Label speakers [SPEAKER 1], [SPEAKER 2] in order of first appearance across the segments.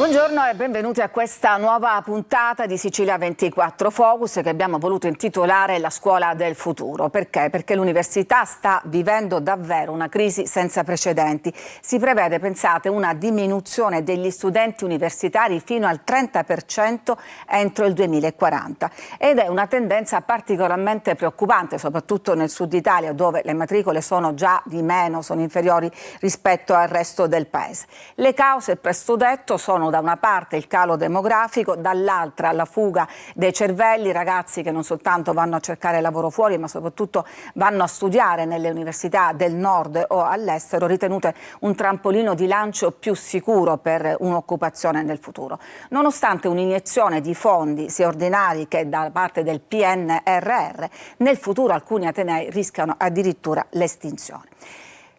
[SPEAKER 1] Buongiorno e benvenuti a questa nuova puntata di Sicilia 24 Focus che abbiamo voluto intitolare La scuola del futuro. Perché? Perché l'università sta vivendo davvero una crisi senza precedenti. Si prevede, pensate, una diminuzione degli studenti universitari fino al 30% entro il 2040 ed è una tendenza particolarmente preoccupante, soprattutto nel sud Italia dove le matricole sono già di meno, sono inferiori rispetto al resto del paese. Le cause, presto detto, sono da una parte il calo demografico, dall'altra la fuga dei cervelli, ragazzi che non soltanto vanno a cercare lavoro fuori ma soprattutto vanno a studiare nelle università del nord o all'estero, ritenute un trampolino di lancio più sicuro per un'occupazione nel futuro. Nonostante un'iniezione di fondi sia ordinari che da parte del PNRR, nel futuro alcuni atenei rischiano addirittura l'estinzione.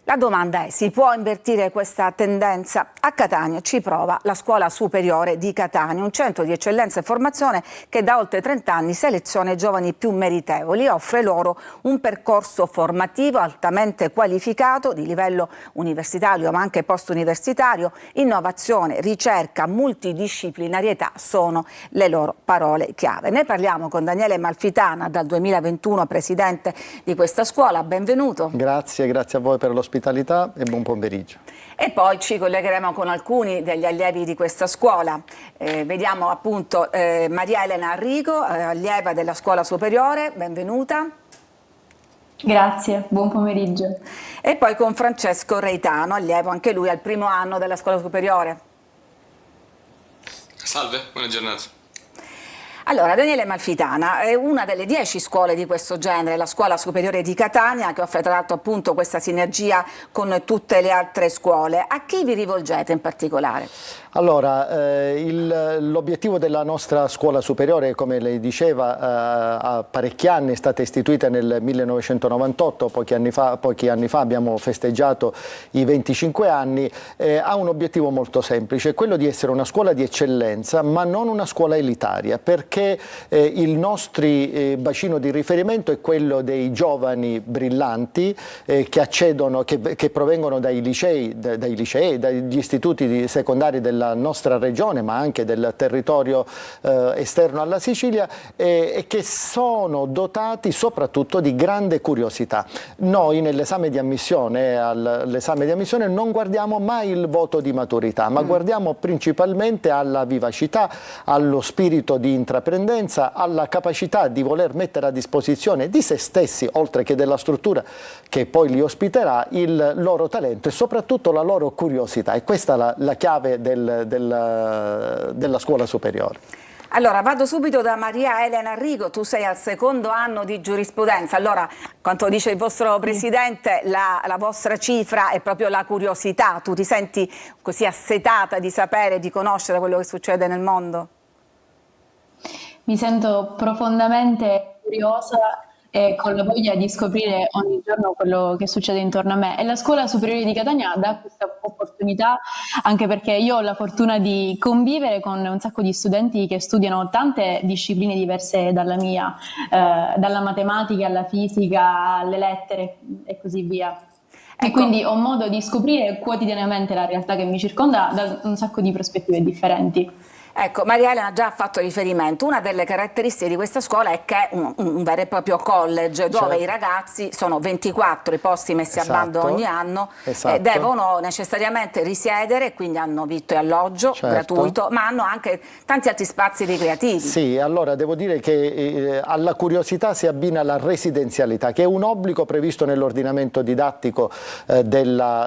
[SPEAKER 1] La domanda è: si può invertire questa tendenza? A Catania ci prova la Scuola Superiore di Catania, un centro di eccellenza e formazione che da oltre 30 anni seleziona i giovani più meritevoli e offre loro un percorso formativo altamente qualificato di livello universitario ma anche post-universitario. Innovazione, ricerca, multidisciplinarietà sono le loro parole chiave. Ne parliamo con Daniele Malfitana, dal 2021 presidente di questa scuola. Benvenuto.
[SPEAKER 2] Grazie a voi per l'ospitalità e buon pomeriggio.
[SPEAKER 1] E poi ci collegheremo con alcuni degli allievi di questa scuola. Vediamo appunto Maria Elena Arrigo, allieva della scuola superiore, benvenuta.
[SPEAKER 3] Grazie, buon pomeriggio.
[SPEAKER 1] E poi con Francesco Reitano, allievo anche lui al primo anno della scuola superiore.
[SPEAKER 4] Salve, buona giornata.
[SPEAKER 1] Allora, Daniele Malfitana è una delle 10 scuole di questo genere, la Scuola Superiore di Catania, che offre tra l'altro appunto questa sinergia con tutte le altre scuole. A chi vi rivolgete in particolare?
[SPEAKER 2] Allora, l'obiettivo della nostra scuola superiore, come lei diceva, ha parecchi anni, è stata istituita nel 1998, pochi anni fa abbiamo festeggiato i 25 anni, ha un obiettivo molto semplice, quello di essere una scuola di eccellenza, ma non una scuola elitaria, perché il nostro bacino di riferimento è quello dei giovani brillanti che accedono, che provengono dagli dagli istituti secondari della nostra regione ma anche del territorio esterno alla Sicilia e che sono dotati soprattutto di grande curiosità. Noi nell'esame di ammissione, non guardiamo mai il voto di maturità, ma guardiamo principalmente alla vivacità, allo spirito di intraprendenza, alla capacità di voler mettere a disposizione di se stessi, oltre che della struttura che poi li ospiterà, il loro talento e soprattutto la loro curiosità. E questa è la chiave della scuola superiore.
[SPEAKER 1] Allora, vado subito da Maria Elena Arrigo, tu sei al secondo anno di giurisprudenza. Allora, quanto dice il vostro presidente, la vostra cifra è proprio la curiosità. Tu ti senti così assetata di sapere, di conoscere quello che succede nel mondo?
[SPEAKER 3] Mi sento profondamente curiosa e con la voglia di scoprire ogni giorno quello che succede intorno a me. E la Scuola Superiore di Catania dà questa opportunità anche perché io ho la fortuna di convivere con un sacco di studenti che studiano tante discipline diverse dalla mia, dalla matematica alla fisica, alle lettere e così via. Ecco. E quindi ho modo di scoprire quotidianamente la realtà che mi circonda da un sacco di prospettive differenti.
[SPEAKER 1] Ecco, Maria Elena ha già fatto riferimento. Una delle caratteristiche di questa scuola è che è un vero e proprio college dove i ragazzi, sono 24 i posti messi a bando ogni anno, devono necessariamente risiedere, quindi hanno vitto e alloggio gratuito, ma hanno anche tanti altri spazi ricreativi. Sì,
[SPEAKER 2] allora devo dire che alla curiosità si abbina la residenzialità, che è un obbligo previsto nell'ordinamento didattico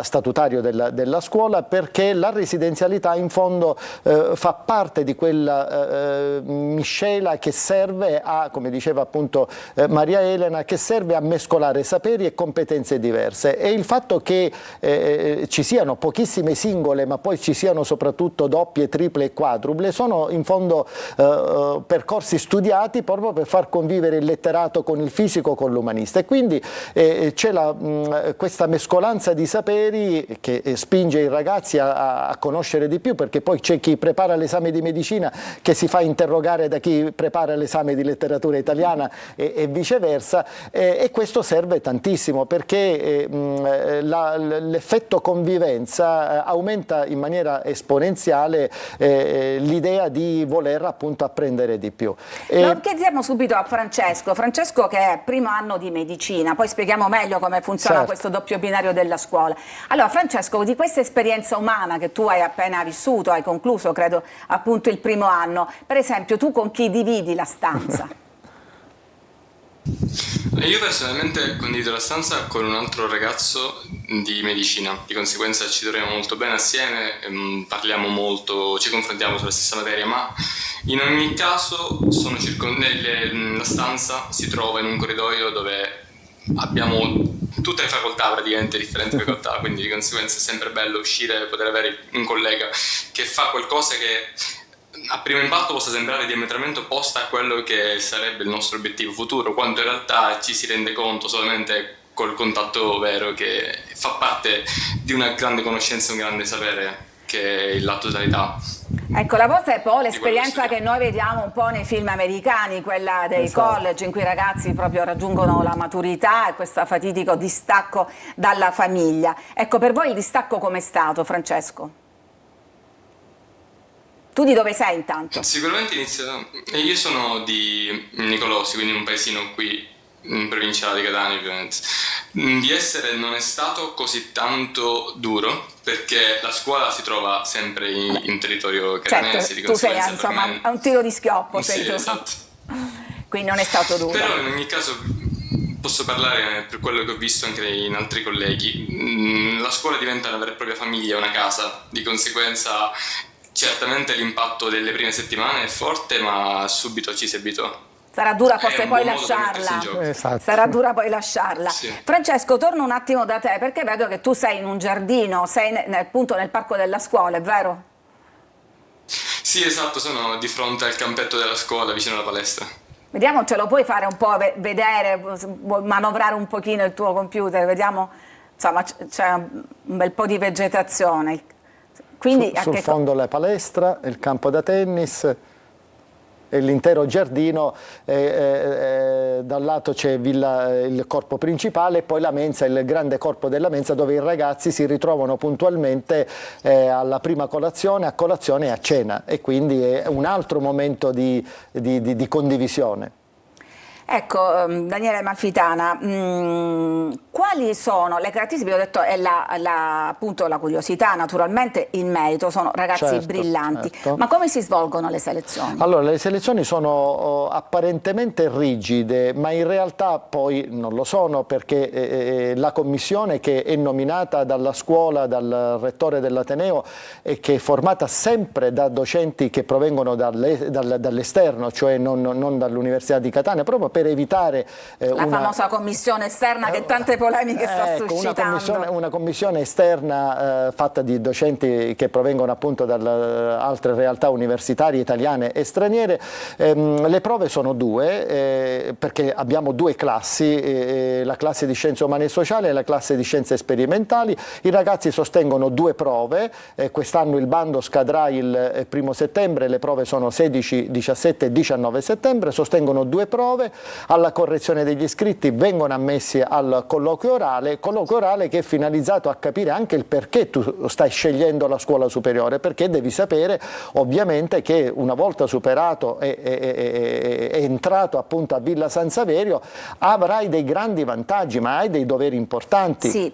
[SPEAKER 2] statutario della scuola, perché la residenzialità in fondo fa parte di quella miscela che serve a, come diceva appunto Maria Elena, che serve a mescolare saperi e competenze diverse, e il fatto che ci siano pochissime singole ma poi ci siano soprattutto doppie, triple e quadruple sono in fondo percorsi studiati proprio per far convivere il letterato con il fisico, con l'umanista, e quindi c'è questa mescolanza di saperi che spinge i ragazzi a conoscere di più, perché poi c'è chi prepara l'esame di medicina che si fa interrogare da chi prepara l'esame di letteratura italiana e viceversa, e questo serve tantissimo perché l'effetto convivenza aumenta in maniera esponenziale l'idea di voler appunto apprendere di più.
[SPEAKER 1] Lo chiediamo subito a Francesco. Francesco, che è primo anno di medicina, poi spieghiamo meglio come funziona questo doppio binario della scuola. Allora Francesco, di questa esperienza umana che tu hai appena vissuto, hai concluso credo appunto il primo anno, per esempio tu con chi dividi la stanza?
[SPEAKER 4] Io personalmente condivido la stanza con un altro ragazzo di medicina, di conseguenza ci troviamo molto bene assieme, parliamo molto, ci confrontiamo sulla stessa materia, ma in ogni caso la stanza si trova in un corridoio dove abbiamo tutte le facoltà, praticamente differenti facoltà, quindi di conseguenza è sempre bello uscire, poter avere un collega che fa qualcosa che a primo impatto possa sembrare diametralmente opposta a quello che sarebbe il nostro obiettivo futuro, quando in realtà ci si rende conto solamente col contatto vero che fa parte di una grande conoscenza, un grande sapere che è la totalità.
[SPEAKER 1] Ecco, la vostra è poi l'esperienza che noi vediamo un po' nei film americani, quella dei college in cui i ragazzi proprio raggiungono la maturità e questo fatidico distacco dalla famiglia. Ecco, per voi il distacco com'è stato, Francesco? Tu di dove sei intanto?
[SPEAKER 4] Sicuramente io sono di Nicolossi, quindi un paesino qui in provincia di Catania ovviamente. Di essere non è stato così tanto duro perché la scuola si trova sempre in territorio catanese.
[SPEAKER 1] Certo, tu sei insomma a un tiro di schioppo, sei
[SPEAKER 4] sì,
[SPEAKER 1] tu.
[SPEAKER 4] Esatto.
[SPEAKER 1] Quindi non è stato duro.
[SPEAKER 4] Però in ogni caso posso parlare per quello che ho visto anche in altri colleghi. La scuola diventa una vera e propria famiglia, una casa, di conseguenza certamente l'impatto delle prime settimane è forte, ma subito ci si abitua.
[SPEAKER 1] Sarà dura forse poi lasciarla.
[SPEAKER 2] Esatto.
[SPEAKER 1] Sarà dura poi lasciarla.
[SPEAKER 4] Sì.
[SPEAKER 1] Francesco, torno un attimo da te perché vedo che tu sei in un giardino, sei appunto nel parco della scuola, è vero?
[SPEAKER 4] Sì, esatto, sono di fronte al campetto della scuola, vicino alla palestra.
[SPEAKER 1] Vediamo, ce lo puoi fare un po' vedere, manovrare un pochino il tuo computer, vediamo, insomma c'è un bel po' di vegetazione. Quindi,
[SPEAKER 2] sul fondo la palestra, il campo da tennis e l'intero giardino, dal lato c'è il corpo principale e poi la mensa, il grande corpo della mensa dove i ragazzi si ritrovano puntualmente alla prima colazione, a colazione e a cena, e quindi è un altro momento di condivisione.
[SPEAKER 1] Ecco, Daniele Amalfitana, quali sono le caratteristiche? Ho detto è appunto la curiosità, naturalmente il merito, sono ragazzi brillanti, ma come si svolgono le selezioni?
[SPEAKER 2] Allora, le selezioni sono apparentemente rigide, ma in realtà poi non lo sono, perché la commissione che è nominata dalla scuola, dal rettore dell'Ateneo, e che è formata sempre da docenti che provengono dall'esterno, cioè non dall'Università di Catania, proprio per evitare
[SPEAKER 1] la famosa commissione esterna che tante polemiche sta suscitando.
[SPEAKER 2] Una commissione esterna fatta di docenti che provengono appunto da altre realtà universitarie italiane e straniere. Le prove sono due, perché abbiamo due classi, la classe di scienze umane e sociali e la classe di scienze sperimentali. I ragazzi sostengono due prove, quest'anno il bando scadrà il 1° settembre, le prove sono 16, 17 e 19 settembre, sostengono due prove. Alla correzione degli iscritti vengono ammessi al colloquio orale che è finalizzato a capire anche il perché tu stai scegliendo la scuola superiore, perché devi sapere ovviamente che una volta superato e entrato appunto a Villa San Saverio avrai dei grandi vantaggi, ma hai dei doveri importanti.
[SPEAKER 1] Sì,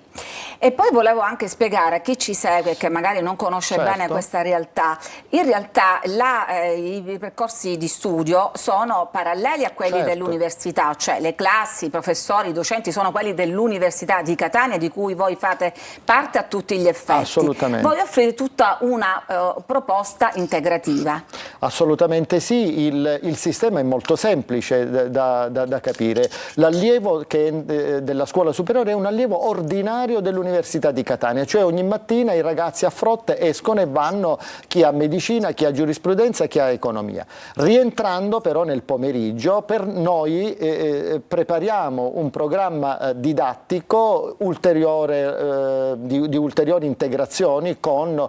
[SPEAKER 1] e poi volevo anche spiegare a chi ci segue, che magari non conosce bene questa realtà, in realtà i percorsi di studio sono paralleli a quelli dell'università, cioè le classi, i professori, i docenti sono quelli dell'Università di Catania, di cui voi fate parte a tutti gli effetti.
[SPEAKER 2] Assolutamente.
[SPEAKER 1] Voi offrite tutta una proposta integrativa.
[SPEAKER 2] Assolutamente sì, il sistema è molto semplice da capire. L'allievo della scuola superiore è un allievo ordinario dell'Università di Catania, cioè ogni mattina i ragazzi a frotte escono e vanno, chi ha medicina, chi ha giurisprudenza, chi ha economia. Rientrando però nel pomeriggio, per noi noi prepariamo un programma didattico ulteriore, di ulteriori integrazioni con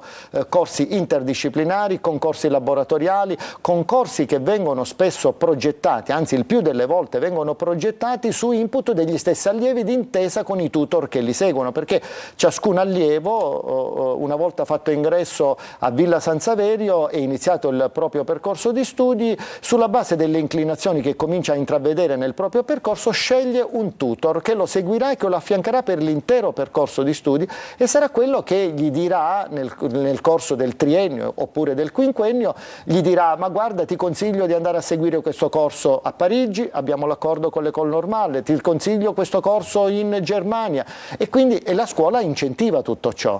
[SPEAKER 2] corsi interdisciplinari, con corsi laboratoriali, con corsi che vengono spesso progettati, anzi il più delle volte vengono progettati su input degli stessi allievi d'intesa con i tutor che li seguono, perché ciascun allievo, una volta fatto ingresso a Villa San Saverio e iniziato il proprio percorso di studi, sulla base delle inclinazioni che comincia a intravedere nel proprio percorso, sceglie un tutor che lo seguirà e che lo affiancherà per l'intero percorso di studi e sarà quello che gli dirà nel corso del triennio oppure del quinquennio, gli dirà: ma guarda, ti consiglio di andare a seguire questo corso a Parigi, abbiamo l'accordo con l'École Normale, ti consiglio questo corso in Germania, e quindi la scuola incentiva tutto ciò.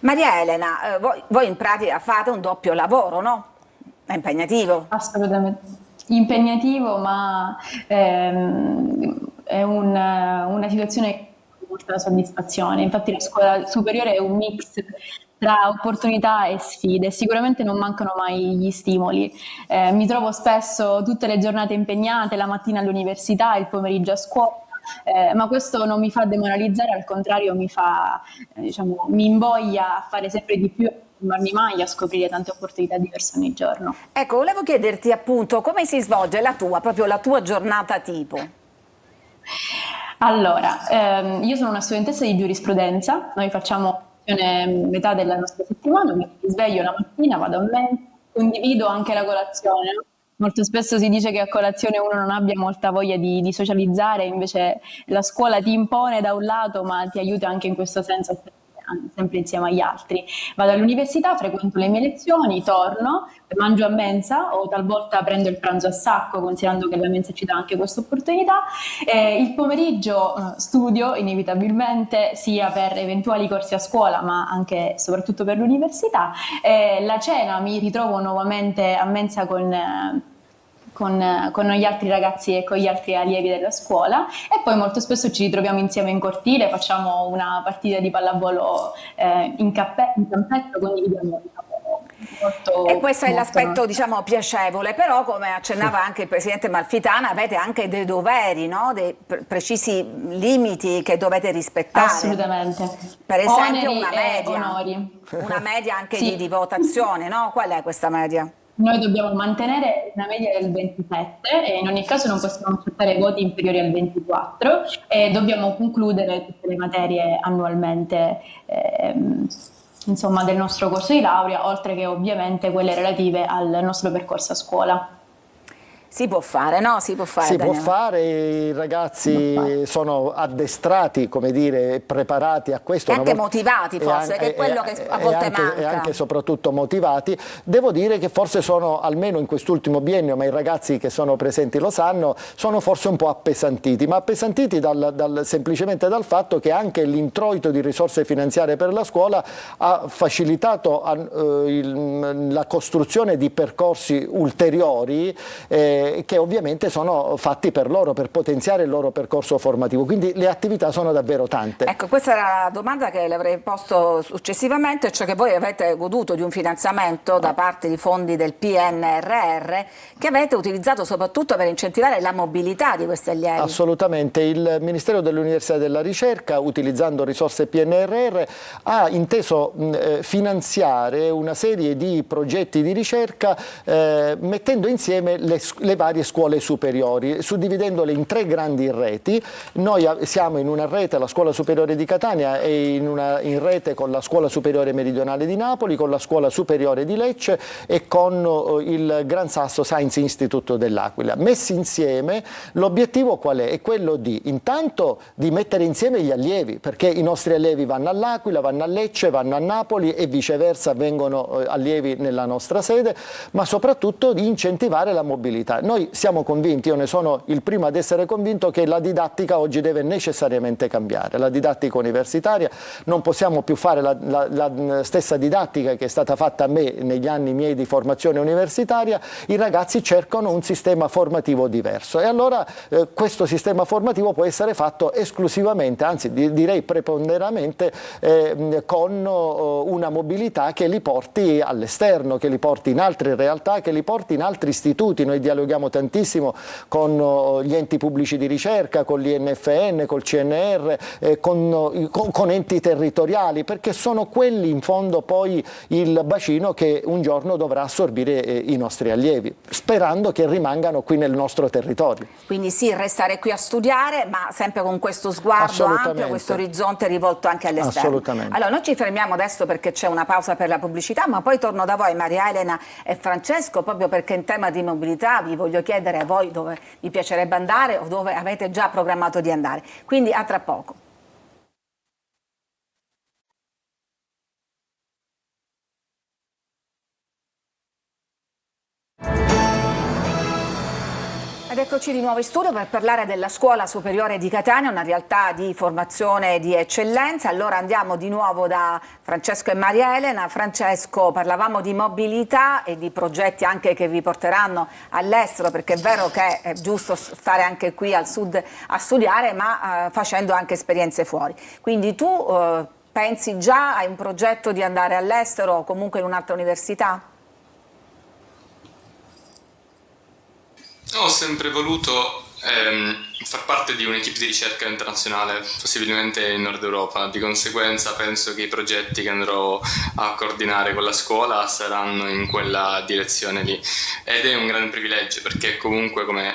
[SPEAKER 1] Maria Elena, voi in pratica fate un doppio lavoro, no? È impegnativo?
[SPEAKER 3] Assolutamente. Impegnativo, ma è una situazione che dà molta soddisfazione. Infatti la scuola superiore è un mix tra opportunità e sfide. Sicuramente non mancano mai gli stimoli. Mi trovo spesso tutte le giornate impegnate, la mattina all'università, il pomeriggio a scuola. Ma questo non mi fa demoralizzare, al contrario mi invoglia a fare sempre di più, a fermarmi mai, a scoprire tante opportunità diverse ogni giorno.
[SPEAKER 1] Ecco, volevo chiederti appunto come si svolge proprio la tua giornata tipo.
[SPEAKER 3] Allora, io sono una studentessa di giurisprudenza, noi facciamo metà della nostra settimana, mi sveglio la mattina, vado a mensa, condivido anche la colazione. Molto spesso si dice che a colazione uno non abbia molta voglia di socializzare, invece la scuola ti impone da un lato, ma ti aiuta anche in questo senso a stare sempre insieme agli altri. Vado all'università, frequento le mie lezioni, torno, mangio a mensa o talvolta prendo il pranzo a sacco, considerando che la mensa ci dà anche questa opportunità. Il pomeriggio studio inevitabilmente, sia per eventuali corsi a scuola ma anche e soprattutto per l'università. La cena mi ritrovo nuovamente a mensa con gli altri ragazzi e con gli altri allievi della scuola, e poi molto spesso ci ritroviamo insieme in cortile, facciamo una partita di pallavolo in campetto, condividiamo molto,
[SPEAKER 1] e questo è
[SPEAKER 3] molto,
[SPEAKER 1] l'aspetto, diciamo, piacevole, però come accennava anche il Presidente Malfitana, avete anche dei doveri, no? Dei precisi limiti che dovete rispettare.
[SPEAKER 3] Assolutamente.
[SPEAKER 1] Per esempio
[SPEAKER 3] Oneri
[SPEAKER 1] una
[SPEAKER 3] e
[SPEAKER 1] media,
[SPEAKER 3] onori.
[SPEAKER 1] una media anche
[SPEAKER 3] Sì.
[SPEAKER 1] di votazione, no? Qual è questa media?
[SPEAKER 3] Noi dobbiamo mantenere una media del 27 e in ogni caso non possiamo accettare voti inferiori al 24 e dobbiamo concludere tutte le materie annualmente del nostro corso di laurea, oltre che ovviamente quelle relative al nostro percorso a scuola.
[SPEAKER 1] Si può fare, no? Si può fare.
[SPEAKER 2] Si può fare, i ragazzi sono addestrati, come dire, preparati a questo.
[SPEAKER 1] E anche motivati forse, che è quello che a volte manca.
[SPEAKER 2] E anche soprattutto motivati. Devo dire che forse sono, almeno in quest'ultimo biennio, ma i ragazzi che sono presenti lo sanno, sono forse un po' appesantiti, ma appesantiti semplicemente dal fatto che anche l'introito di risorse finanziarie per la scuola ha facilitato la costruzione di percorsi ulteriori che ovviamente sono fatti per loro, per potenziare il loro percorso formativo, quindi le attività sono davvero tante.
[SPEAKER 1] Ecco, questa era la domanda che le avrei posto successivamente, cioè che voi avete goduto di un finanziamento da parte di fondi del PNRR che avete utilizzato soprattutto per incentivare la mobilità di questi allievi.
[SPEAKER 2] Assolutamente, il Ministero dell'Università e della Ricerca, utilizzando risorse PNRR, ha inteso finanziare una serie di progetti di ricerca mettendo insieme le varie scuole superiori, suddividendole in 3 grandi reti. Noi siamo in una rete, la Scuola Superiore di Catania, e in rete con la Scuola Superiore Meridionale di Napoli, con la Scuola Superiore di Lecce e con il Gran Sasso Science Institute dell'Aquila. Messi insieme, l'obiettivo qual è? È quello intanto di mettere insieme gli allievi, perché i nostri allievi vanno all'Aquila, vanno a Lecce, vanno a Napoli e viceversa, vengono allievi nella nostra sede, ma soprattutto di incentivare la mobilità. Noi siamo convinti, io ne sono il primo ad essere convinto, che la didattica oggi deve necessariamente cambiare. La didattica universitaria, non possiamo più fare la stessa didattica che è stata fatta a me negli anni miei di formazione universitaria. I ragazzi cercano un sistema formativo diverso e allora questo sistema formativo può essere fatto esclusivamente, anzi direi preponderantemente, con una mobilità che li porti all'esterno, che li porti in altre realtà, che li porti in altri istituti. Noi dialoghiamo dialoghiamo tantissimo con gli enti pubblici di ricerca, con l'INFN, col CNR, con enti territoriali, perché sono quelli in fondo poi il bacino che un giorno dovrà assorbire i nostri allievi, sperando che rimangano qui nel nostro territorio.
[SPEAKER 1] Quindi sì, restare qui a studiare, ma sempre con questo sguardo ampio, questo orizzonte rivolto anche all'esterno.
[SPEAKER 2] Assolutamente.
[SPEAKER 1] Allora, noi ci fermiamo adesso perché c'è una pausa per la pubblicità, ma poi torno da voi, Maria Elena e Francesco, proprio perché in tema di mobilità vi voglio chiedere a voi dove vi piacerebbe andare o dove avete già programmato di andare. Quindi a tra poco. Ed eccoci di nuovo in studio per parlare della Scuola Superiore di Catania, una realtà di formazione di eccellenza. Allora andiamo di nuovo da Francesco e Maria Elena. Francesco, parlavamo di mobilità e di progetti anche che vi porteranno all'estero, perché è vero che è giusto stare anche qui al sud a studiare, ma facendo anche esperienze fuori. Quindi tu pensi già a un progetto di andare all'estero o comunque in un'altra università?
[SPEAKER 4] Ho sempre voluto far parte di un'equipe di ricerca internazionale, possibilmente in Nord Europa. Di conseguenza penso che i progetti che andrò a coordinare con la scuola saranno in quella direzione lì. Ed è un grande privilegio, perché comunque, come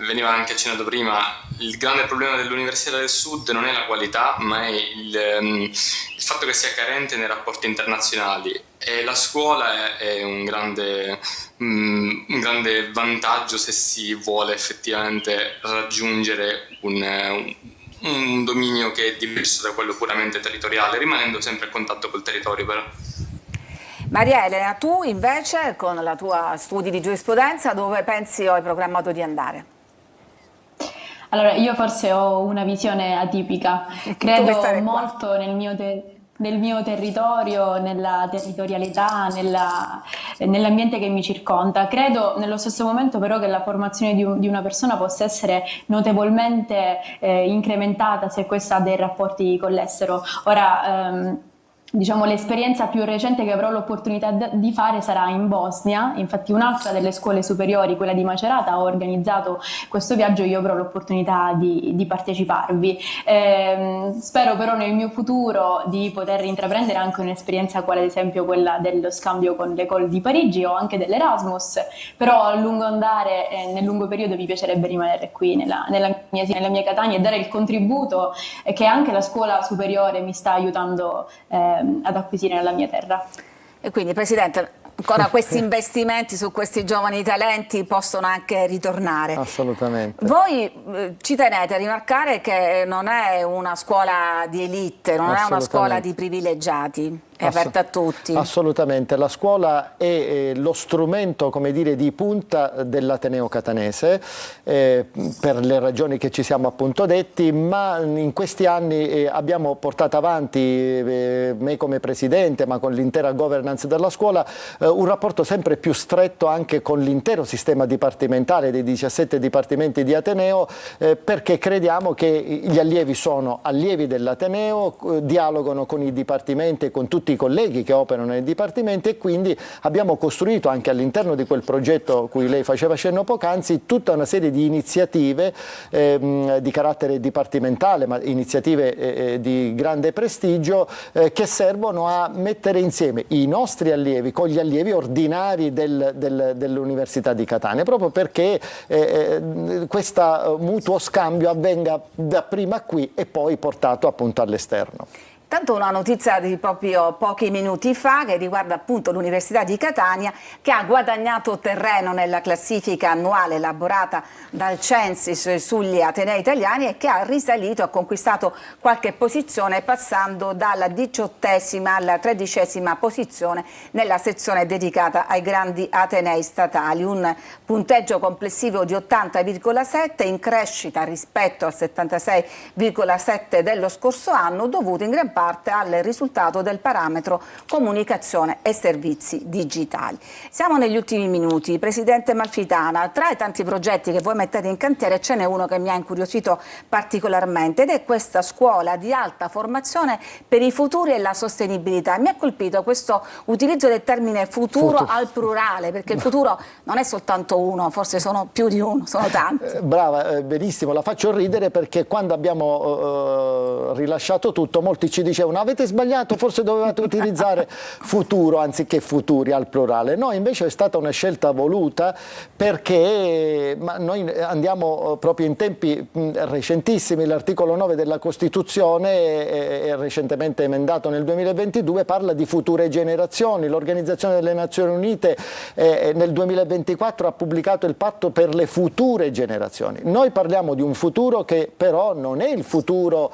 [SPEAKER 4] veniva anche accennato prima, il grande problema dell'Università del Sud non è la qualità, ma è il fatto che sia carente nei rapporti internazionali. E la scuola è un grande vantaggio se si vuole effettivamente raggiungere un dominio che è diverso da quello puramente territoriale, rimanendo sempre a contatto col territorio però.
[SPEAKER 1] Maria Elena, tu invece con la tua studi di giurisprudenza dove pensi o hai programmato di andare?
[SPEAKER 3] Allora, io forse ho una visione atipica, credo molto nel mio territorio, nella territorialità, nell'ambiente che mi circonda. Credo nello stesso momento però che la formazione di una persona possa essere notevolmente incrementata se questa ha dei rapporti con l'estero. Ora, diciamo, l'esperienza più recente che avrò l'opportunità di fare sarà in Bosnia. Infatti un'altra delle scuole superiori, quella di Macerata, ha organizzato questo viaggio e io avrò l'opportunità di parteciparvi. Spero però nel mio futuro di poter intraprendere anche un'esperienza quale ad esempio quella dello scambio con l'École di Parigi o anche dell'Erasmus, però a lungo andare e nel lungo periodo mi piacerebbe rimanere qui nella mia Catania e dare il contributo che anche la scuola superiore mi sta aiutando ad acquisire nella mia terra.
[SPEAKER 1] E quindi, Presidente, ancora questi investimenti su questi giovani talenti possono anche ritornare.
[SPEAKER 2] Assolutamente.
[SPEAKER 1] Voi ci tenete a rimarcare che non è una scuola di elite, non è una scuola di privilegiati, è aperta a tutti.
[SPEAKER 2] Assolutamente, la scuola è lo strumento, come dire, di punta dell'Ateneo catanese, per le ragioni che ci siamo appunto detti, ma in questi anni abbiamo portato avanti, me come Presidente, ma con l'intera governance della scuola, un rapporto sempre più stretto anche con l'intero sistema dipartimentale dei 17 dipartimenti di Ateneo, perché crediamo che gli allievi sono allievi dell'Ateneo, dialogano con i dipartimenti e con tutti i colleghi che operano nei dipartimenti, e quindi abbiamo costruito anche all'interno di quel progetto cui lei faceva cenno poc'anzi tutta una serie di iniziative di carattere dipartimentale, ma iniziative di grande prestigio, che servono a mettere insieme i nostri allievi con gli allievi ordinari dell'Università di Catania, proprio perché questo mutuo scambio avvenga dapprima qui e poi portato appunto all'esterno.
[SPEAKER 1] Tanto una notizia di proprio pochi minuti fa che riguarda appunto l'Università di Catania, che ha guadagnato terreno nella classifica annuale elaborata dal Censis sugli Atenei italiani e che ha risalito, ha conquistato qualche posizione passando dalla 18ª alla 13ª posizione nella sezione dedicata ai grandi Atenei statali, un punteggio complessivo di 80,7 in crescita rispetto al 76,7 dello scorso anno, dovuto in gran parte parte al risultato del parametro comunicazione e servizi digitali. Siamo negli ultimi minuti. Presidente Amalfitana, tra i tanti progetti che voi mettete in cantiere ce n'è uno che mi ha incuriosito particolarmente ed è questa scuola di alta formazione per i futuri e la sostenibilità. Mi ha colpito questo utilizzo del termine futuro al plurale, perché il futuro non è soltanto uno, forse sono più di uno, sono tanti.
[SPEAKER 2] Brava, benissimo, la faccio ridere perché quando abbiamo rilasciato tutto molti ci dicevano avete sbagliato, forse dovevate utilizzare futuro anziché futuri al plurale. No, invece è stata una scelta voluta perché noi andiamo proprio in tempi recentissimi. L'articolo 9 della Costituzione è recentemente emendato nel 2022, parla di future generazioni. L'Organizzazione delle Nazioni Unite nel 2024 ha pubblicato il patto per le future generazioni. Noi parliamo di un futuro che però non è il futuro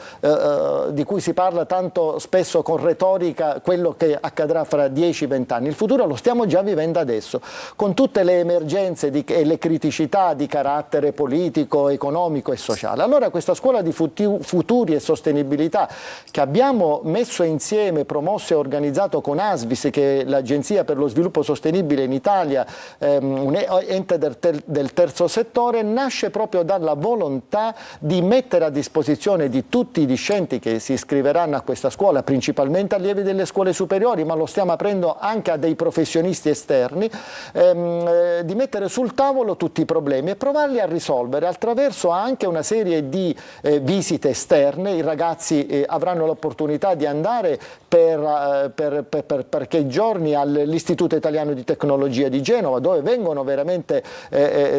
[SPEAKER 2] di cui si parla tanto spesso con retorica, quello che accadrà fra 10-20 anni. Il futuro lo stiamo già vivendo adesso, con tutte le emergenze e le criticità di carattere politico, economico e sociale. Allora questa scuola di futuri e sostenibilità che abbiamo messo insieme, promosso e organizzato con ASVIS, che è l'Agenzia per lo Sviluppo Sostenibile in Italia, un ente del terzo settore, nasce proprio dalla volontà di mettere a disposizione di tutti i discenti che si iscriveranno a questa scuola, principalmente allievi delle scuole superiori, ma lo stiamo aprendo anche a dei professionisti esterni, di mettere sul tavolo tutti i problemi e provarli a risolvere attraverso anche una serie di visite esterne. I ragazzi avranno l'opportunità di andare per quei giorni all'Istituto Italiano di Tecnologia di Genova, dove vengono veramente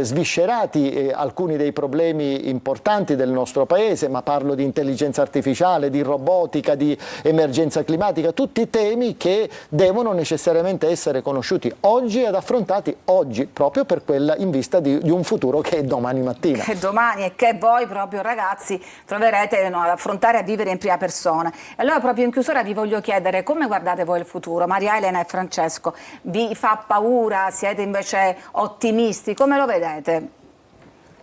[SPEAKER 2] sviscerati alcuni dei problemi importanti del nostro paese, ma parlo di intelligenza artificiale, di robotica, di emergenza climatica, tutti temi che devono necessariamente essere conosciuti oggi ed affrontati oggi, proprio per quella in vista di un futuro che è domani mattina.
[SPEAKER 1] Che domani e che voi proprio ragazzi troverete ad affrontare e a vivere in prima persona. E allora proprio in chiusura vi voglio chiedere come guardate voi il futuro, Maria Elena e Francesco, vi fa paura, siete invece ottimisti, come lo vedete?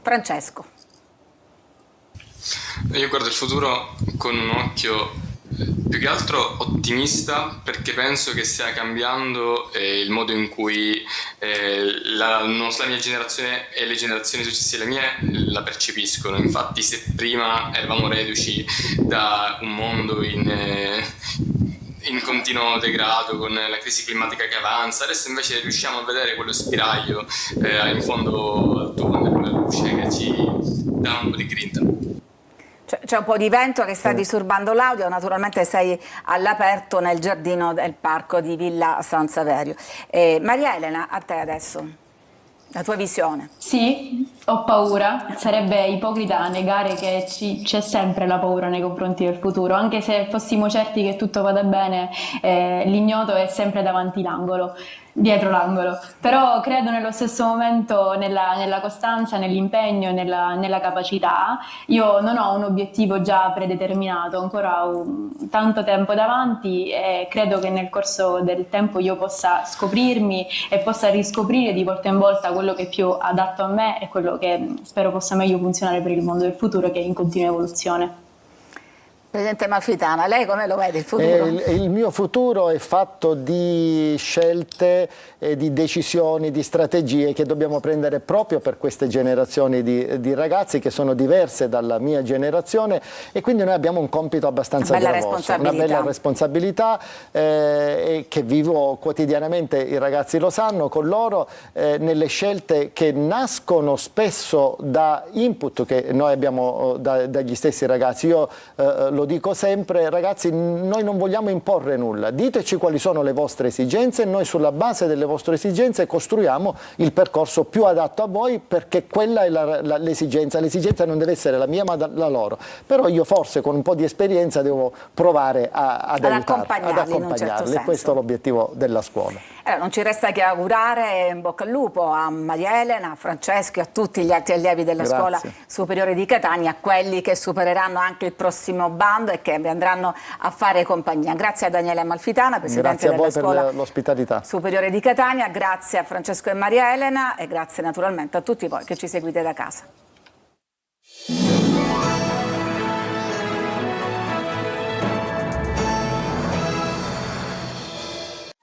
[SPEAKER 1] Francesco.
[SPEAKER 4] Io guardo il futuro con un occhio più che altro ottimista, perché penso che stia cambiando il modo in cui la mia generazione e le generazioni successive alle mie la percepiscono. Infatti se prima eravamo reduci da un mondo in continuo degrado con la crisi climatica che avanza, adesso invece riusciamo a vedere quello spiraglio in fondo al tunnel, quella luce che ci dà un po' di grinta.
[SPEAKER 1] C'è un po' di vento che sta disturbando l'audio, naturalmente sei all'aperto nel giardino del parco di Villa San Saverio. Maria Elena, a te adesso, la tua visione.
[SPEAKER 3] Sì, ho paura, sarebbe ipocrita negare che c'è sempre la paura nei confronti del futuro, anche se fossimo certi che tutto vada bene, l'ignoto è sempre davanti l'angolo. Dietro l'angolo, però credo nello stesso momento nella costanza, nell'impegno e nella capacità. Io non ho un obiettivo già predeterminato, ancora ho tanto tempo davanti e credo che nel corso del tempo io possa scoprirmi e possa riscoprire di volta in volta quello che è più adatto a me e quello che spero possa meglio funzionare per il mondo del futuro, che è in continua evoluzione.
[SPEAKER 1] Presidente Amalfitana, lei come lo vede il futuro?
[SPEAKER 2] Il mio futuro è fatto di scelte, di decisioni, di strategie che dobbiamo prendere proprio per queste generazioni di ragazzi che sono diverse dalla mia generazione, e quindi noi abbiamo un compito abbastanza gravoso, una bella responsabilità che vivo quotidianamente, i ragazzi lo sanno, con loro nelle scelte che nascono spesso da input che noi abbiamo dagli stessi ragazzi. Io lo dico sempre, ragazzi, noi non vogliamo imporre nulla, diteci quali sono le vostre esigenze e noi sulla base delle vostre esigenze costruiamo il percorso più adatto a voi, perché quella è l'esigenza. L'esigenza non deve essere la mia ma la loro, però io forse con un po' di esperienza devo provare ad accompagnarli,
[SPEAKER 1] in un certo senso.
[SPEAKER 2] Questo è l'obiettivo della scuola.
[SPEAKER 1] Non ci resta che augurare in bocca al lupo a Maria Elena, a Francesco e a tutti gli altri allievi della Scuola Superiore di Catania, a quelli che supereranno anche il prossimo bando e che vi andranno a fare compagnia. Grazie a Daniele Amalfitana, Presidente della Scuola Superiore di Catania, grazie a Francesco e Maria Elena e grazie naturalmente a tutti voi che ci seguite da casa.